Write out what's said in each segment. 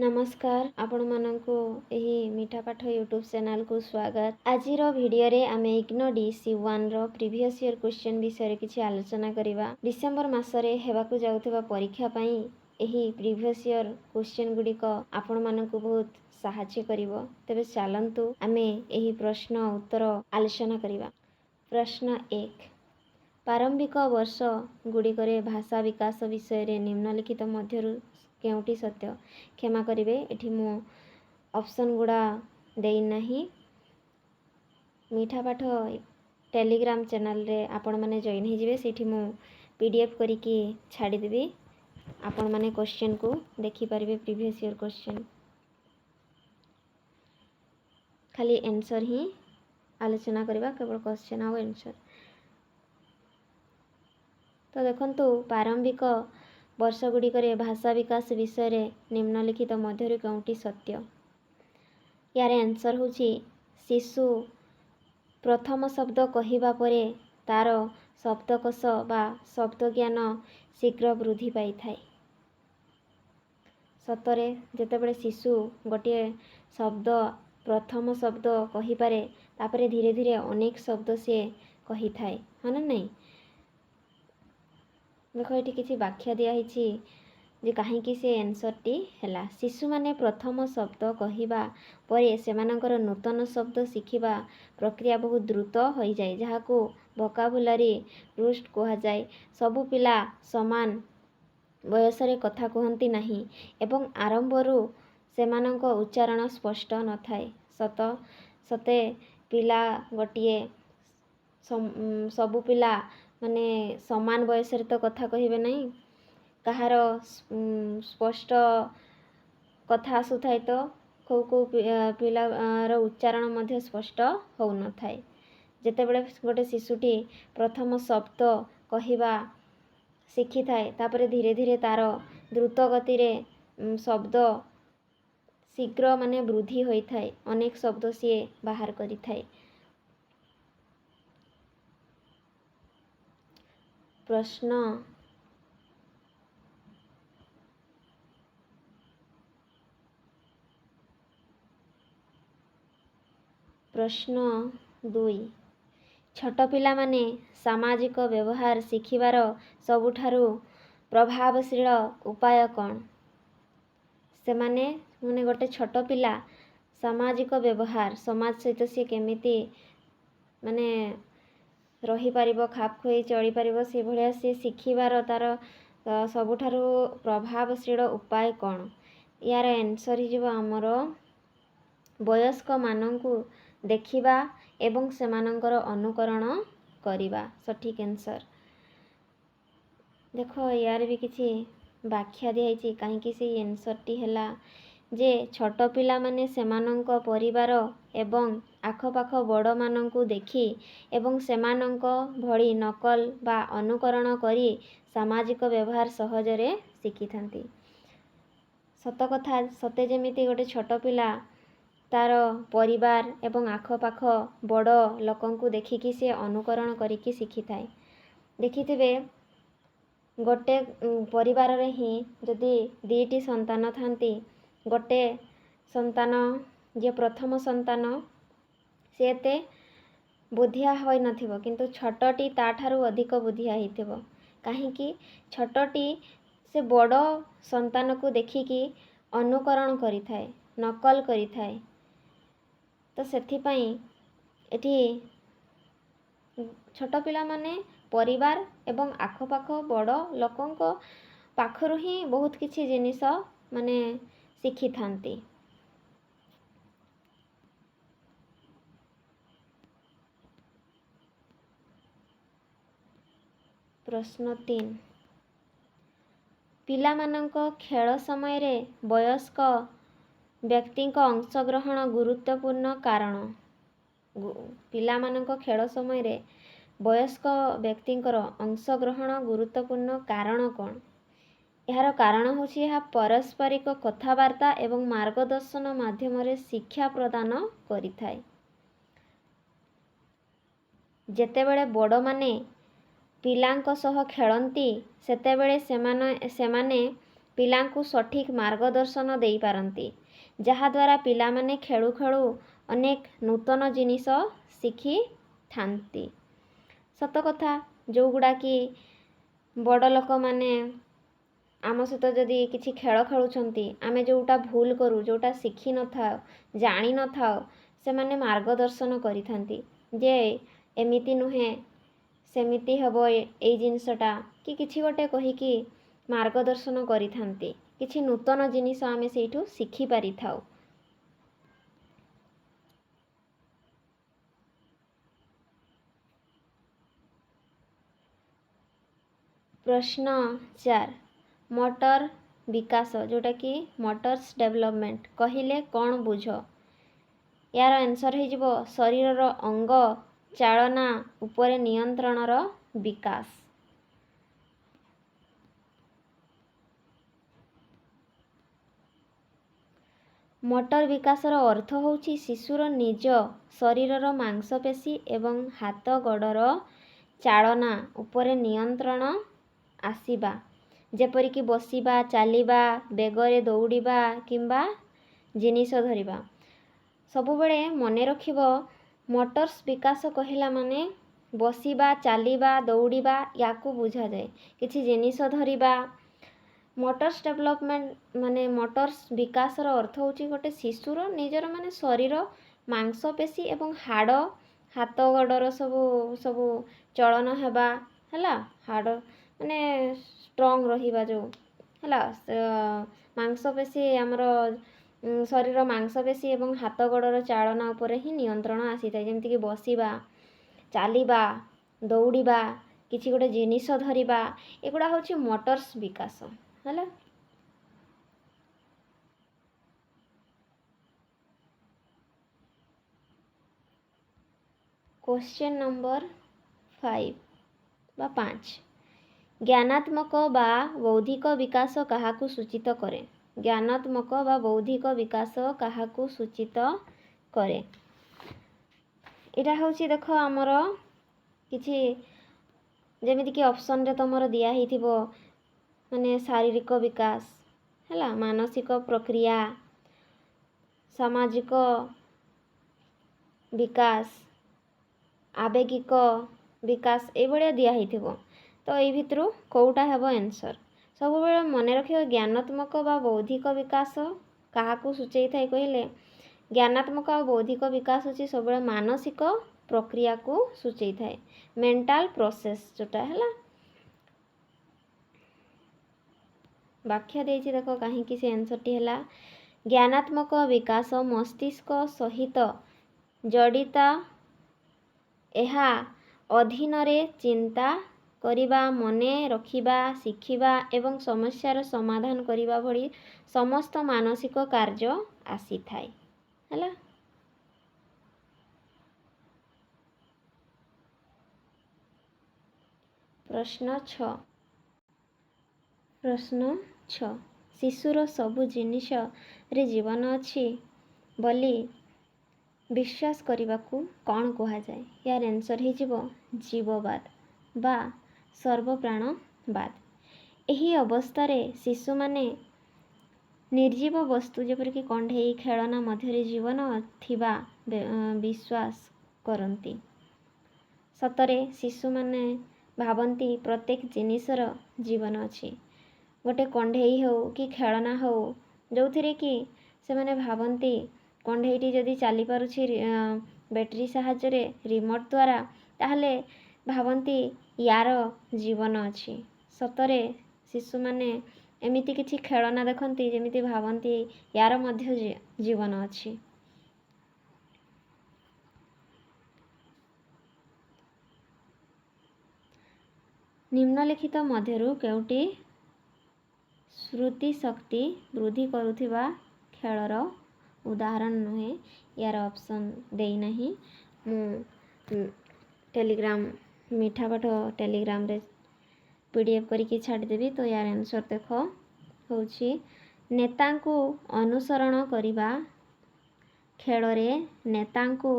नमस्कार आपण मानकु एही मीठा पाठ यूट्यूब चैनल को स्वागत। आजिर वीडियो रे आमे इग्नो DC1 रो प्रीवियस ईयर क्वेश्चन विषय किछि आलोचना करिवा। डिसेंबर मासरे हेबाकु जाउथबा परीक्षा पई एही प्रीवियस ईयर क्वेश्चन गुडी को आपण मानकु बहुत सहायता करिवो। तबे चलंतु आमे एही प्रश्न उत्तर आलोचना करिवा। प्रश्न 1 प्रारंभिक वर्ष गुडी करे भाषा विकास विषय रे निम्नलिखित मध्यरु केउटी सत्य। क्षमा करिवे एठी मु ऑप्शन गुडा देई नाही। मीठा पाठ टेलीग्राम चैनल रे आपण माने जॉइन हे जिवे। सेठी मु पीडीएफ करी की छाडी देबी। आपण माने क्वेश्चन को देखि परिबे। प्रीवियस ईयर क्वेश्चन खाली आंसर ही आलोचना करिबा, केवल क्वेश्चन आ आंसर। तो देखंतु प्रारंभिक वर्ष गुडी करे भाषा विकास विषय रे निम्नलिखित मध्यरु केउटी सत्य। यार आंसर होची शिशु प्रथम शब्द कहिबा परे तार शब्दकोश बा शब्द ज्ञान शीघ्र वृद्धि पाई थाए। सतरे जेतेबेले शिशु गोटे शब्द प्रथम शब्द कहि पारे तापरे धीरे धीरे अनेक शब्द से कहि थाए, हन नहीं। देखो ये किसी व्याख्या दिया हिची जे कहीं से आंसर टी हैला। शिशु माने प्रथम शब्द कहिबा परे सेमानकर नूतन शब्द शिखिबा प्रक्रिया बहुत द्रुत होई जाए, जहाको वोकाबुलरी रूस्ट कहा जाए। सबु पिला समान वयस रे कथा कहंती नहीं एवं आरंभरू सेमानक उच्चारण स्पष्ट न थाए। सते पिला गोटिए सबु पिला माने समान वयस रे तो कथा कहिबे नहीं, कहार स्पष्ट कथा आसु थाए तो को पिलार उच्चारण मध्य स्पष्ट हो न थाए। जेतेबेले गोटे शिशुटी प्रथम शब्द कहिबा शिखि थाए तापरे धीरे धीरे तार द्रुत गति रे शब्द शीघ्र माने वृद्धि होई थाए, अनेक शब्द से बाहर करि थाए। प्रश्न 2 छोट पिला माने सामाजिक व्यवहार शिखिबार सबुठारु प्रभावशील उपाय कौन। से माने गोटे छोट पिला सामाजिक व्यवहार समाज सहित से केमिति माने रही पारिबो, खाप खोई चली पारिबो, से भलिया से शिखिबार तार सबुठारु प्रभावशील उपाय कौन। यार आंसर ही जीव हमर वयस्क मानंकु देखिबा एवं सेमानंकर अनुकरण करिबा। सठिक आंसर। देखो यार भी किछि व्याख्या दिया हिची कहीं से आंसर टी हैला जे छोट पिला माने सेमानंक परिवार एवं आखपाख बड़ मानंकु देखि एवं सेमानंक भଳି नकल बा अनुकरण करी सामाजिक व्यवहार सहजरे शिखि थांती। सत कथा सते जेमिति गोटे छोट पिला तार परिवार एवं आखपाख बड़ लोकंकु देखिकी से अनुकरण करिकी शिखि थाए। देखिथिबे गोटे परिवार रे ही जदि दीटी संतान थांती, गोटे संतान जे प्रथम संतान सेते बुद्धिया होई नथिबो, किंतु छोटटी ताठारु अधिक बुद्धिया हिथिबो। काहेकि छोटटी से बड़ संतान को देखिकी अनुकरण करि थाए, नकल करि थाए। तो सेथि पई एठी छोट पिला माने परिवार एवं आखपाख बड़ लोकंक पाखरु ही बहुत किछि जिनिस माने शिखि थांती। प्रश्न 3 पिला मानंक खेल समय रे वयस्क व्यक्तिंक अंशग्रहण गुरुत्वपूर्ण कारण। पिला मानंक खेल समय रे वयस्क व्यक्तिंकर अंशग्रहण गुरुत्वपूर्ण कारण कौन। यार कारण होछि यह पारस्परिक कथबार्ता एवं मार्गदर्शन माध्यम रे शिक्षा प्रदान करि थाए। जेतेबेले बड़ माने पिलांक सह खेलंती सेतेबेले सेमाने ପିଲାଙ୍କୁ ସଠିକ୍ ମାର୍ଗଦର୍ଶନ ଦେଇପାରନ୍ତି, ଯାହାଦ୍ୱାରା ପିଲାମାନେ ଖେଳୁ ଖେଳୁ ଅନେକ ନୂତନ ଜିନିଷ ଶିଖିଥାନ୍ତି। ସତ କଥା, ଯେଉଁଗୁଡ଼ାକି ବଡ଼ ଲୋକମାନେ ଆମ ସହିତ ଯଦି କିଛି ଖେଳ ଖେଳୁଛନ୍ତି, ଆମେ ଯେଉଁଟା ଭୁଲ କରୁ, ଯେଉଁଟା ଶିଖିନଥାଉ, ଜାଣିନଥାଉ, ସେମାନେ ମାର୍ଗଦର୍ଶନ କରିଥାନ୍ତି ଯେ ଏମିତି ନୁହେଁ, ସେମିତି ହେବ ଏଇ ଜିନିଷଟା, କି କିଛି ଗୋଟେ କହିକି ମାର୍ଗଦର୍ଶନ କରିଥାନ୍ତି। କିଛି ନୂତନ ଜିନିଷ ଆମେ ସେଇଠୁ ଶିଖିପାରିଥାଉ। ପ୍ରଶ୍ନ 4, ମୋଟର ବିକାଶ ଯେଉଁଟାକି ମୋଟର୍ସ ଡେଭଲପମେଣ୍ଟ କହିଲେ କ'ଣ ବୁଝ? ୟାର ଆନ୍ସର୍ ହେଇଯିବ ଶରୀରର ଅଙ୍ଗ ଚାଳନା ଉପରେ ନିୟନ୍ତ୍ରଣର ବିକାଶ। ମୋଟର ବିକାଶର ଅର୍ଥ ହେଉଛି ଶିଶୁର ନିଜ ଶରୀରର ମାଂସପେଶୀ ଏବଂ ହାତ ଗୋଡ଼ର ଚାଳନା ଉପରେ ନିୟନ୍ତ୍ରଣ ଆସିବା, ଯେପରିକି ବସିବା, ଚାଲିବା, ବେଗରେ ଦୌଡ଼ିବା କିମ୍ବା ଜିନିଷ ଧରିବା। ସବୁବେଳେ ମନେ ରଖିବ, ମୋଟର୍ସ ବିକାଶ କହିଲା ମାନେ ବସିବା, ଚାଲିବା, ଦୌଡ଼ିବା ୟାକୁ ବୁଝାଯାଏ। କିଛି ଜିନିଷ ଧରିବା। ମୋଟର୍ସ ଡେଭଲପମେଣ୍ଟ ମାନେ ମୋଟର୍ସ ବିକାଶର ଅର୍ଥ ହେଉଛି ଗୋଟେ ଶିଶୁର ନିଜର ମାନେ ଶରୀର ମାଂସପେଶୀ ଏବଂ ହାଡ଼, ହାତ ଗୋଡ଼ର ସବୁ ଚଳନ ହେବା, ହେଲା, ହାଡ଼ ମାନେ ଷ୍ଟ୍ରଙ୍ଗ ରହିବା, ଯେଉଁ ହେଲା ମାଂସପେଶୀ ଆମର ଶରୀର ମାଂସପେଶୀ ଏବଂ ହାତ ଗୋଡ଼ର ଚାଳନା ଉପରେ ହିଁ ନିୟନ୍ତ୍ରଣ ଆସିଥାଏ। ଯେମିତିକି ବସିବା, ଚାଲିବା, ଦୌଡ଼ିବା, କିଛି ଗୋଟେ ଜିନିଷ ଧରିବା, ଏଗୁଡ଼ା ହେଉଛି ମୋଟର୍ସ ବିକାଶ, ହେଲା। क्वेश्चन नंबर 5 ଜ୍ଞାନାତ୍ମକ ବା ବୌଦ୍ଧିକ ବିକାଶ କାହାକୁ ସୂଚିତ କରେ? ଜ୍ଞାନାତ୍ମକ ବା ବୌଦ୍ଧିକ ବିକାଶ କାହାକୁ ସୂଚିତ କରେ? ଏଇଟା ହେଉଛି ଦେଖ ଆମର କିଛି ଯେମିତିକି ଅପସନ୍ରେ ତୁମର ଦିଆହେଇଥିବ ମାନେ ଶାରୀରିକ ବିକାଶ, ହେଲା, ମାନସିକ ପ୍ରକ୍ରିୟା, ସାମାଜିକ ବିକାଶ, ଆବେଗିକ ବିକାଶ, ଏଇଭଳିଆ ଦିଆହେଇଥିବ। ତ ଏଇ ଭିତରୁ କେଉଁଟା ହେବ ଆନ୍ସର୍? ସବୁବେଳେ ମନେ ରଖିବ, ଜ୍ଞାନାତ୍ମକ ବା ବୌଦ୍ଧିକ ବିକାଶ କାହାକୁ ସୂଚେଇଥାଏ କହିଲେ, ଜ୍ଞାନାତ୍ମକ ଆଉ ବୌଦ୍ଧିକ ବିକାଶ ହେଉଛି ସବୁବେଳେ ମାନସିକ ପ୍ରକ୍ରିୟାକୁ ସୂଚେଇଥାଏ, ମେଣ୍ଟାଲ ପ୍ରୋସେସ୍ ଯେଉଁଟା, ହେଲା। ବ୍ୟାଖ୍ୟା ଦେଇଛି ଦେଖ କାହିଁକି ସେ ଆନ୍ସର୍ଟି ହେଲା, ଜ୍ଞାନାତ୍ମକ ବିକାଶ ମସ୍ତିଷ୍କ ସହିତ ଜଡ଼ିତ। ଏହା ଅଧୀନରେ ଚିନ୍ତା କରିବା, ମନେ ରଖିବା, ଶିଖିବା ଏବଂ ସମସ୍ୟାର ସମାଧାନ କରିବା ଭଳି ସମସ୍ତ ମାନସିକ କାର୍ଯ୍ୟ ଆସିଥାଏ, ହେଲା। ପ୍ରଶ୍ନ 6 ଶିଶୁର ସବୁ ଜିନିଷରେ ଜୀବନ ଅଛି ବୋଲି ବିଶ୍ୱାସ କରିବାକୁ କ'ଣ କୁହାଯାଏ? ୟାର ଆନ୍ସର୍ ହେଇଯିବ ଜୀବବାଦ ବା ସର୍ବପ୍ରାଣବାଦ। ଏହି ଅବସ୍ଥାରେ ଶିଶୁମାନେ ନିର୍ଜୀବ ବସ୍ତୁ ଯେପରିକି କଣ୍ଢେଇ, ଖେଳନା ମଧ୍ୟରେ ଜୀବନ ଥିବା ବିଶ୍ୱାସ କରନ୍ତି। ସତରେ ଶିଶୁମାନେ ଭାବନ୍ତି ପ୍ରତ୍ୟେକ ଜିନିଷର ଜୀବନ ଅଛି। ଗୋଟେ କଣ୍ଢେଇ ହେଉ କି ଖେଳନା ହେଉ, ଯେଉଁଥିରେ କି ସେମାନେ ଭାବନ୍ତି କଣ୍ଢେଇଟି ଯଦି ଚାଲିପାରୁଛି ବ୍ୟାଟେରୀ ସାହାଯ୍ୟରେ, ରିମୋଟ୍ ଦ୍ୱାରା, ତାହେଲେ ଭାବନ୍ତି ୟାର ଜୀବନ ଅଛି। ସତରେ ଶିଶୁମାନେ ଏମିତି କିଛି ଖେଳନା ଦେଖନ୍ତି ଯେମିତି ଭାବନ୍ତି ୟାର ମଧ୍ୟ ଜୀବନ ଅଛି। ନିମ୍ନଲିଖିତ ମଧ୍ୟରୁ କେଉଁଟି ସ୍ମୃତି ଶକ୍ତି ବୃଦ୍ଧି କରୁଥିବା ଖେଳର ଉଦାହରଣ ନୁହେଁ? ୟାର ଅପସନ୍ ଦେଇନାହିଁ। ମୁଁ ଟେଲିଗ୍ରାମ ମିଠା ପାଠ ଟେଲିଗ୍ରାମରେ PDF କରିକି ଛାଡ଼ିଦେବି। ତ ୟାର ଆନ୍ସର୍ ଦେଖ ହେଉଛି ନେତାଙ୍କୁ ଅନୁସରଣ କରିବା, ଖେଳରେ ନେତାଙ୍କୁ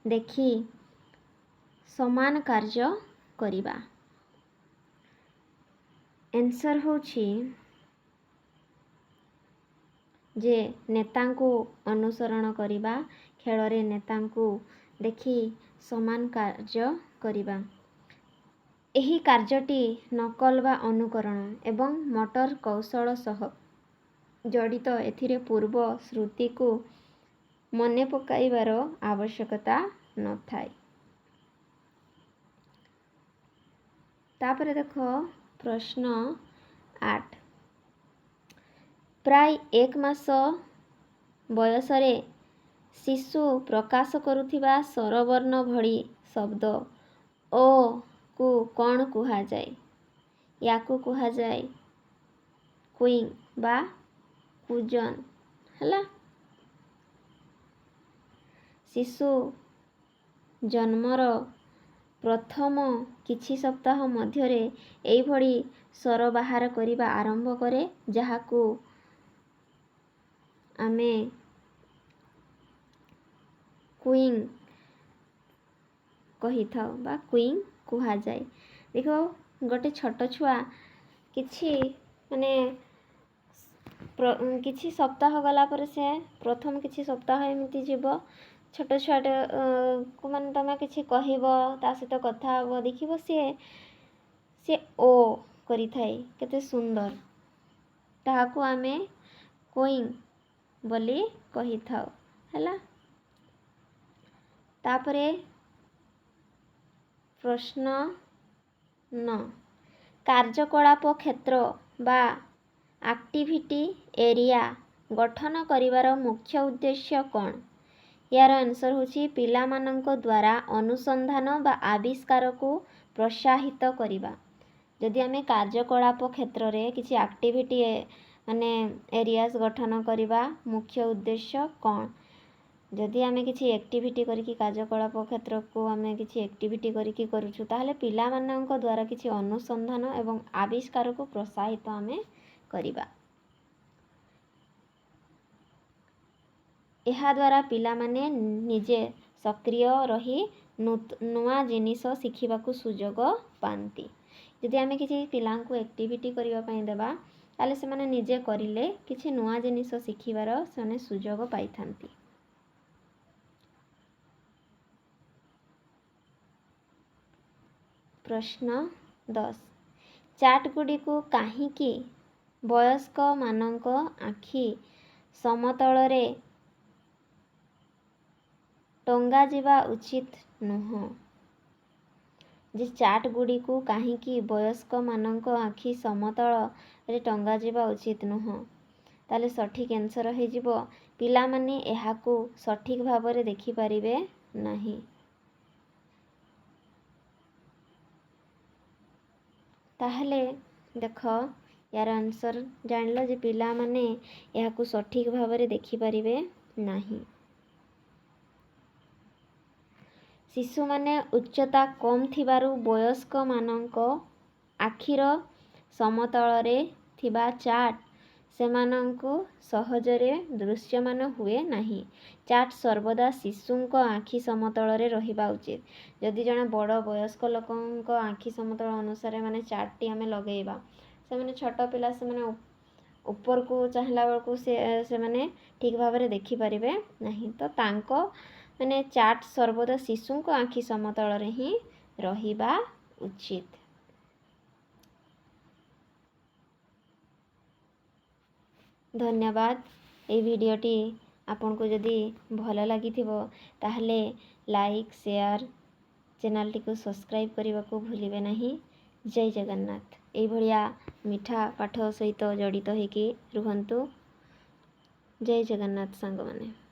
ଦେଖି ସମାନ କାର୍ଯ୍ୟ କରିବା। ଆନ୍ସର୍ ହେଉଛି ଯେ ନେତାଙ୍କୁ ଅନୁସରଣ କରିବା, ଖେଳରେ ନେତାଙ୍କୁ ଦେଖି ସମାନ କାର୍ଯ୍ୟ କରିବା। ଏହି କାର୍ଯ୍ୟଟି ନକଲ ବା ଅନୁକରଣ ଏବଂ ମୋଟର କୌଶଳ ସହ ଜଡ଼ିତ। ଏଥିରେ ପୂର୍ବ ସ୍ମୃତିକୁ ମନେ ପକାଇବାର ଆବଶ୍ୟକତା ନଥାଏ। ତାପରେ ଦେଖ ପ୍ରଶ୍ନ 8। ପ୍ରାୟ 1 ମାସ ବୟସରେ ଶିଶୁ ପ୍ରକାଶ କରୁଥିବା ସ୍ୱରବର୍ଣ୍ଣ ଭଳି ଶବ୍ଦ ଓ କୁ କ'ଣ କୁହାଯାଏ? ୟାକୁ କୁହାଯାଏ କୁଇଂ ବା କୁଜନ। ହେଲା, ଶିଶୁ ଜନ୍ମର ପ୍ରଥମ କିଛି ସପ୍ତାହ ମଧ୍ୟରେ ଏଇଭଳି ସ୍ୱର ବାହାର କରିବା ଆରମ୍ଭ କରେ, ଯାହାକୁ ଆମେ କୁଇଂ କହିଥାଉ ବା କୁଇଂ କୁହାଯାଏ। ଦେଖ, ଗୋଟେ ଛୋଟ ଛୁଆ କିଛି କିଛି ସପ୍ତାହ ଗଲା ପରେ ସେ ପ୍ରଥମ କିଛି ସପ୍ତାହ ଏମିତି ଯିବ, ଛୋଟ ଛୁଆଟାକୁ ତମେ କିଛି କହିବ, ତା ସହିତ କଥା ହେବ, ଦେଖିବ ସିଏ ଓ କରିଥାଏ, କେତେ ସୁନ୍ଦର। ତାହାକୁ ଆମେ କୁଇଂ ବୋଲି କହିଥାଉ। ହେଲା, ତାପରେ ପ୍ରଶ୍ନ 9। କାର୍ଯ୍ୟକଳାପ କ୍ଷେତ୍ର ବା ଆକ୍ଟିଭିଟି ଏରିଆ ଗଠନ କରିବାର ମୁଖ୍ୟ ଉଦ୍ଦେଶ୍ୟ କ'ଣ? ଏହାର ଆନ୍ସର ହେଉଛି ପିଲାମାନଙ୍କ ଦ୍ୱାରା ଅନୁସନ୍ଧାନ ବା ଆବିଷ୍କାରକୁ ପ୍ରୋତ୍ସାହିତ କରିବା। ଯଦି ଆମେ କାର୍ଯ୍ୟକଳାପ କ୍ଷେତ୍ରରେ କିଛି ଆକ୍ଟିଭିଟି ଏରିଆସ୍ ଗଠନ କରିବା, ମୁଖ୍ୟ ଉଦ୍ଦେଶ୍ୟ କ'ଣ? ଯଦି ଆମେ କିଛି ଆକ୍ଟିଭିଟି କରିକି କାର୍ଯ୍ୟକଳାପ କ୍ଷେତ୍ରକୁ ଆମେ କିଛି ଆକ୍ଟିଭିଟି କରିକି କରୁଛୁ, ତାହେଲେ ପିଲାମାନଙ୍କ ଦ୍ୱାରା କିଛି ଅନୁସନ୍ଧାନ ଏବଂ ଆବିଷ୍କାରକୁ ପ୍ରୋତ୍ସାହିତ ଆମେ କରିବା। ଏହାଦ୍ୱାରା ପିଲାମାନେ ନିଜେ ସକ୍ରିୟ ରହି ନୂଆ ଜିନିଷ ଶିଖିବାକୁ ସୁଯୋଗ ପାଆନ୍ତି। ଯଦି ଆମେ କିଛି ପିଲାଙ୍କୁ ଆକ୍ଟିଭିଟି କରିବା ପାଇଁ ଦେବା, ତାହେଲେ ସେମାନେ ନିଜେ କରିଲେ କିଛି ନୂଆ ଜିନିଷ ଶିଖିବାର ସେମାନେ ସୁଯୋଗ ପାଇଥାନ୍ତି। ପ୍ରଶ୍ନ 10। ଚାର୍ଟଗୁଡ଼ିକୁ କାହିଁକି ବୟସ୍କମାନଙ୍କ ଆଖି ସମତଳରେ ଟଙ୍ଗାଯିବା ଉଚିତ ନୁହଁ? ଯେ ଚାର୍ଟଗୁଡ଼ିକୁ କାହିଁକି ବୟସ୍କମାନଙ୍କ ଆଖି ସମତଳରେ ଟଙ୍ଗାଯିବା ଉଚିତ ନୁହଁ? ତାହେଲେ ସଠିକ୍ ଆନ୍ସର ହେଇଯିବ ପିଲାମାନେ ଏହାକୁ ସଠିକ୍ ଭାବରେ ଦେଖିପାରିବେ ନାହିଁ। ତାହେଲେ ଦେଖ, ୟାର ଆନ୍ସର ଜାଣିଲ ଯେ ପିଲାମାନେ ଏହାକୁ ସଠିକ୍ ଭାବରେ ଦେଖିପାରିବେ ନାହିଁ। ଶିଶୁମାନେ ଉଚ୍ଚତା କମ୍ ଥିବାରୁ ବୟସ୍କମାନଙ୍କ ଆଖିର ସମତଳରେ ଥିବା ଚାର୍ଟ ସେମାନଙ୍କୁ ସହଜରେ ଦୃଶ୍ୟମାନ ହୁଏ ନାହିଁ। ଚାର୍ଟ ସର୍ବଦା ଶିଶୁଙ୍କ ଆଖି ସମତଳରେ ରହିବା ଉଚିତ। ଯଦି ଜଣେ ବଡ଼ ବୟସ୍କ ଲୋକଙ୍କ ଆଖି ସମତଳ ଅନୁସାରେ ଚାର୍ଟଟି ଆମେ ଲଗେଇବା, ସେମାନେ ଛୋଟ ପିଲା, ସେମାନେ ଉପରକୁ ଚାହିଁଲା ବେଳକୁ ସେମାନେ ଠିକ୍ ଭାବରେ ଦେଖିପାରିବେ ନାହିଁ। ତ ତାଙ୍କ ଚାର୍ଟ ସର୍ବଦା ଶିଶୁଙ୍କ ଆଖି ସମତଳରେ ହିଁ ରହିବା ଉଚିତ। ଧନ୍ୟବାଦ। এই ଭିଡ଼ିଓଟି ଆପଣଙ୍କୁ ଯଦି ଭଲ ଲାଗିଥିବ ତାହେଲେ ଲାଇକ୍, ସେୟାର, ଚ୍ୟାନେଲଟିକୁ ସବସ୍କ୍ରାଇବ୍ କରିବାକୁ ଭୁଲିବେ ନାହିଁ। ଜୟ ଜଗନ୍ନାଥ। ଏଇଭଳିଆ ମିଠା ପାଠ ସହିତ ଜଡ଼ିତ ହେଇକି ରୁହନ୍ତୁ। ଜୟ ଜଗନ୍ନାଥ ସାଙ୍ଗମାନେ।